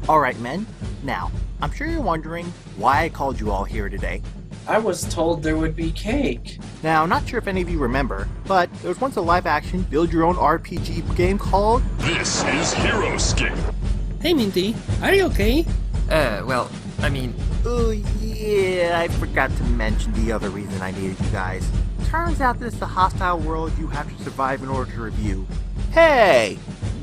Alright men, now, I'm sure you're wondering why I called you all here today. I was told there would be cake. Now, I'm not sure if any of you remember, but there was once a live-action build-your-own RPG game called... This is Heroescape. Hey Minty, are you okay? Oh yeah, I forgot to mention the other reason I needed you guys. Turns out this is a hostile world you have to survive in order to review. Hey!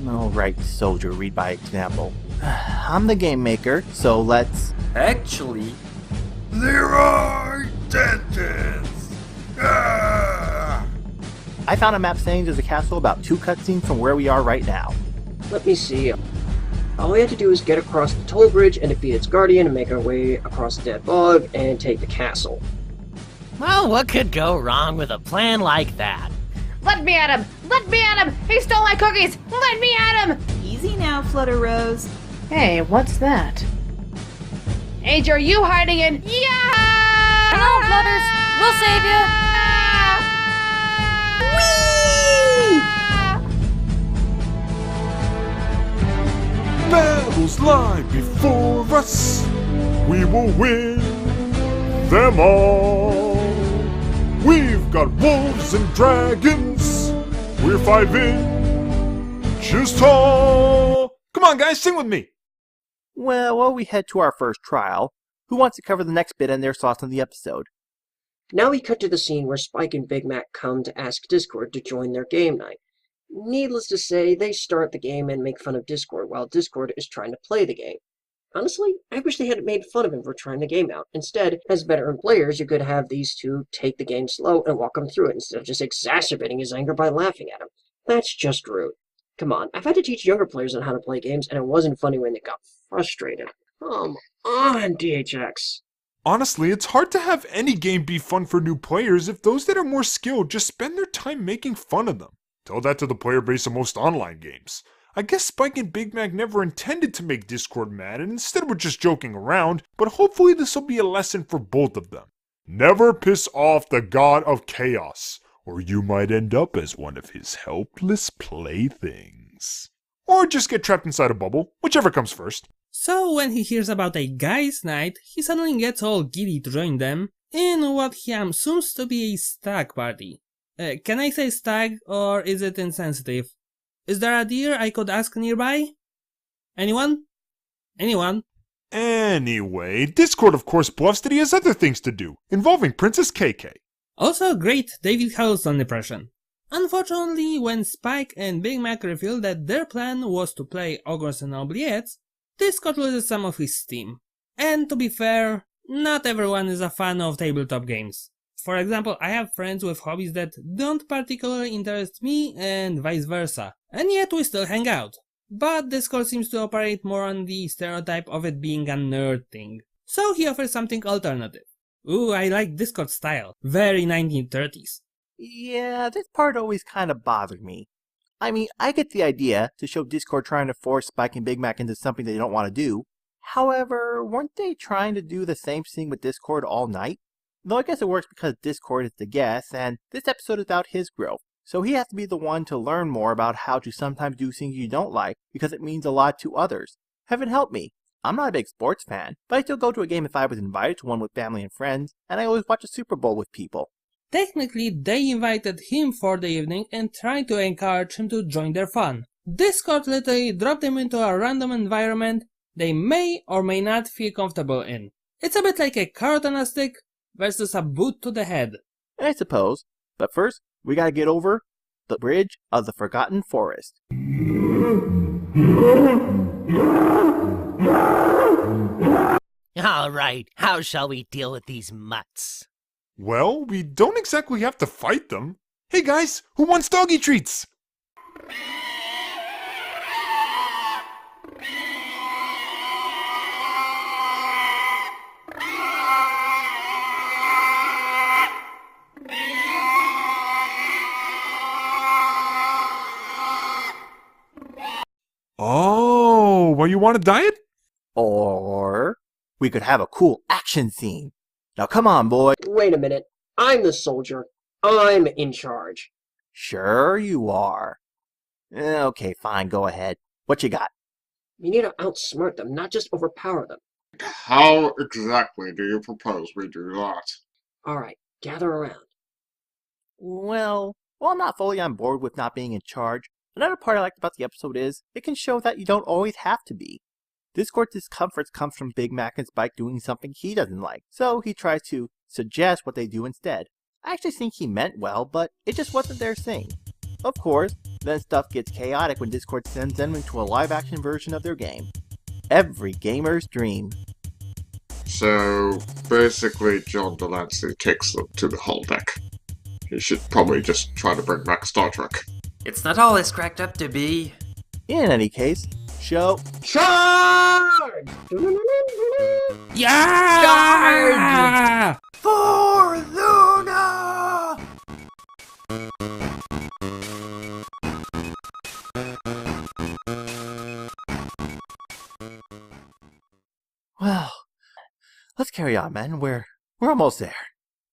Alright, soldier, read by example. I'm the game maker, so let's... Actually, Leroy Jenkins! Ah! I found a map saying there's a castle about 2 cutscenes from where we are right now. Let me see. All we have to do is get across the toll bridge and defeat its guardian and make our way across the dead bog and take the castle. Well, what could go wrong with a plan like that? Let me at him! Let me at him! He stole my cookies! Let me at him! Easy now, Flutter Rose. Hey, what's that? Age, are you hiding in? Yeah! Hello, Flutters! We'll save you! Battles lie before us. We will win them all. We've got wolves and dragons. We're 5 inches tall. Come on, guys, sing with me. Well, while we head to our first trial, who wants to cover the next bit and their thoughts on the episode? Now we cut to the scene where Spike and Big Mac come to ask Discord to join their game night. Needless to say, they start the game and make fun of Discord while Discord is trying to play the game. Honestly, I wish they hadn't made fun of him for trying the game out. Instead, as veteran players, you could have these two take the game slow and walk him through it instead of just exacerbating his anger by laughing at him. That's just rude. Come on, I've had to teach younger players on how to play games, and it wasn't funny when they got frustrated. Come on, DHX. Honestly, it's hard to have any game be fun for new players if those that are more skilled just spend their time making fun of them. Tell that to the player base of most online games. I guess Spike and Big Mac never intended to make Discord mad and instead were just joking around, but hopefully this will be a lesson for both of them. Never piss off the god of chaos, or you might end up as one of his helpless playthings. Or just get trapped inside a bubble, whichever comes first. So when he hears about a guys' night, he suddenly gets all giddy to join them in what he assumes to be a stag party. Can I say stag, or is it insensitive? Is there a deer I could ask nearby? Anyone? Anyone? Anyway, Discord of course bluffs that he has other things to do, involving Princess KK. Also great David Huddleston impression. Unfortunately, when Spike and Big Mac reveal that their plan was to play Ogres and Oubliettes, Discord loses some of his steam. And to be fair, not everyone is a fan of tabletop games. For example, I have friends with hobbies that don't particularly interest me and vice versa, and yet we still hang out. But Discord seems to operate more on the stereotype of it being a nerd thing, so he offers something alternative. Ooh, I like Discord style, very 1930s. Yeah, this part always kind of bothered me. I mean, I get the idea to show Discord trying to force Spike and Big Mac into something they don't want to do. However, weren't they trying to do the same thing with Discord all night? Though I guess it works because Discord is the guest, and this episode is about his growth. So he has to be the one to learn more about how to sometimes do things you don't like, because it means a lot to others. Heaven help me. I'm not a big sports fan, but I still go to a game if I was invited to one with family and friends, and I always watch a Super Bowl with people. Technically, they invited him for the evening and tried to encourage him to join their fun. Discord literally dropped him into a random environment they may or may not feel comfortable in. It's a bit like a carrot on a stick versus a boot to the head. I suppose. But first, we gotta get over the bridge of the Forgotten Forest. Alright, how shall we deal with these mutts? Well, we don't exactly have to fight them. Hey guys, who wants doggy treats? Oh, well, you want a diet? Or we could have a cool action scene. Now come on, boy. Wait a minute. I'm the soldier. I'm in charge. Sure you are. Okay, fine, go ahead. What you got? We need to outsmart them, not just overpower them. How exactly do you propose we do that? Alright, gather around. Well, while I'm not fully on board with not being in charge, another part I liked about the episode is it can show that you don't always have to be. Discord's discomfort comes from Big Mac and Spike doing something he doesn't like, so he tries to suggest what they do instead. I actually think he meant well, but it just wasn't their thing. Of course, then stuff gets chaotic when Discord sends them into a live-action version of their game. Every gamer's dream. So, basically, John Delancey takes them to the holodeck. He should probably just try to bring back Star Trek. It's not all it's cracked up to be. In any case, show... Charge! Yeah! For Luna! Well, let's carry on, men. We're almost there.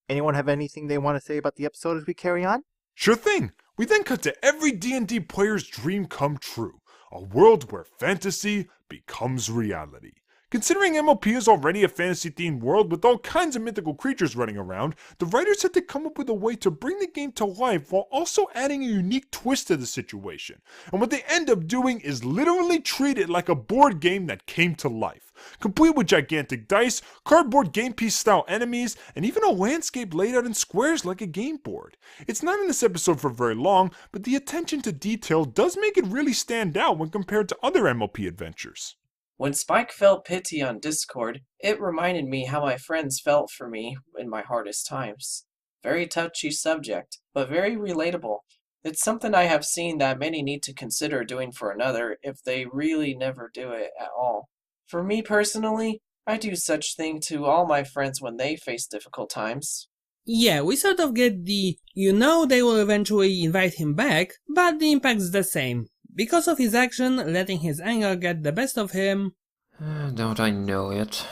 Anyone have anything they want to say about the episode as we carry on? Sure thing. We then cut to every D&D player's dream come true. A world where fantasy becomes reality. Considering MLP is already a fantasy-themed world with all kinds of mythical creatures running around, the writers had to come up with a way to bring the game to life while also adding a unique twist to the situation. And what they end up doing is literally treat it like a board game that came to life. Complete with gigantic dice, cardboard game piece style enemies, and even a landscape laid out in squares like a game board. It's not in this episode for very long, but the attention to detail does make it really stand out when compared to other MLP adventures. When Spike felt pity on Discord, it reminded me how my friends felt for me in my hardest times. Very touchy subject, but very relatable. It's something I have seen that many need to consider doing for another if they really never do it at all. For me personally, I do such thing to all my friends when they face difficult times. Yeah, we sort of get the, they will eventually invite him back, but the impact's the same. Because of his action, letting his anger get the best of him. Don't I know it?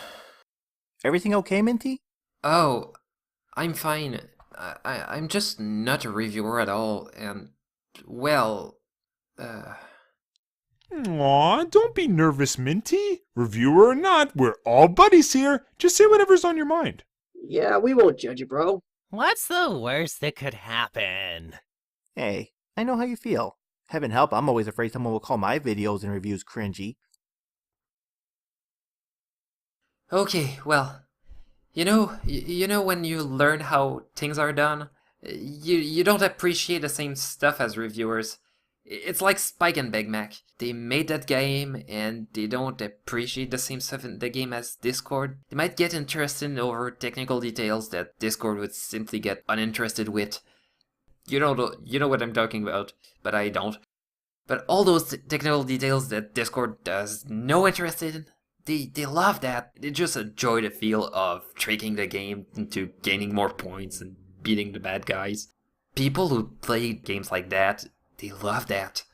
Everything okay, Minty? Oh, I'm fine. I'm just not a reviewer at all, and, well, Aw, don't be nervous, Minty. Reviewer or not, we're all buddies here. Just say whatever's on your mind. Yeah, we won't judge you, bro. What's the worst that could happen? Hey, I know how you feel. Heaven help, I'm always afraid someone will call my videos and reviews cringy. okay, well, you know when you learn how things are done, you don't appreciate the same stuff as reviewers. It's like Spike and Big Mac. They made that game, and they don't appreciate the same stuff in the game as Discord. They might get interested over technical details that Discord would simply get uninterested with. You know what I'm talking about, but I don't. But all those technical details that Discord does no interest in, they love that. They just enjoy the feel of tricking the game into gaining more points and beating the bad guys. People who play games like that, they love that.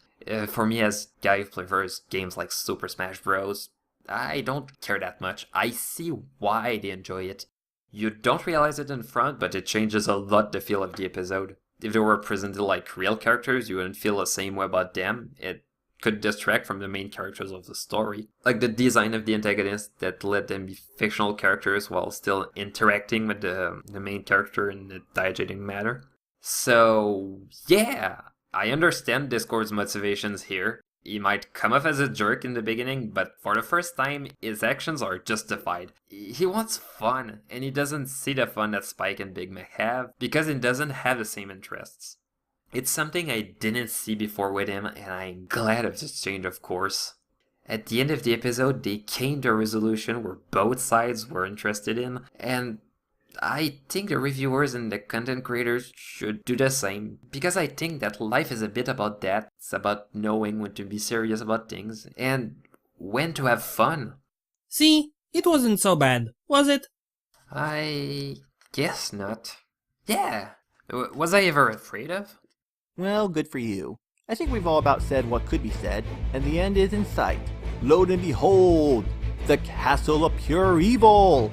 For me, as a guy who prefers games like Super Smash Bros., I don't care that much. I see why they enjoy it. You don't realize it in front, but it changes a lot the feel of the episode. If they were presented like real characters, you wouldn't feel the same way about them. It could distract from the main characters of the story. Like the design of the antagonists that let them be fictional characters while still interacting with the main character in a diegetic manner. So, yeah, I understand Discord's motivations here. He might come off as a jerk in the beginning, but for the first time, his actions are justified. He wants fun, and he doesn't see the fun that Spike and Big Mac have, because he doesn't have the same interests. It's something I didn't see before with him, and I'm glad of this change, of course. At the end of the episode, they came to a resolution where both sides were interested in, and I think the reviewers and the content creators should do the same, because I think that life is a bit about that. It's about knowing when to be serious about things, and when to have fun. See, it wasn't so bad, was it? I guess not. Yeah. Was I ever afraid of? Well, good for you. I think we've all about said what could be said, and the end is in sight. Lo and behold, the castle of pure evil!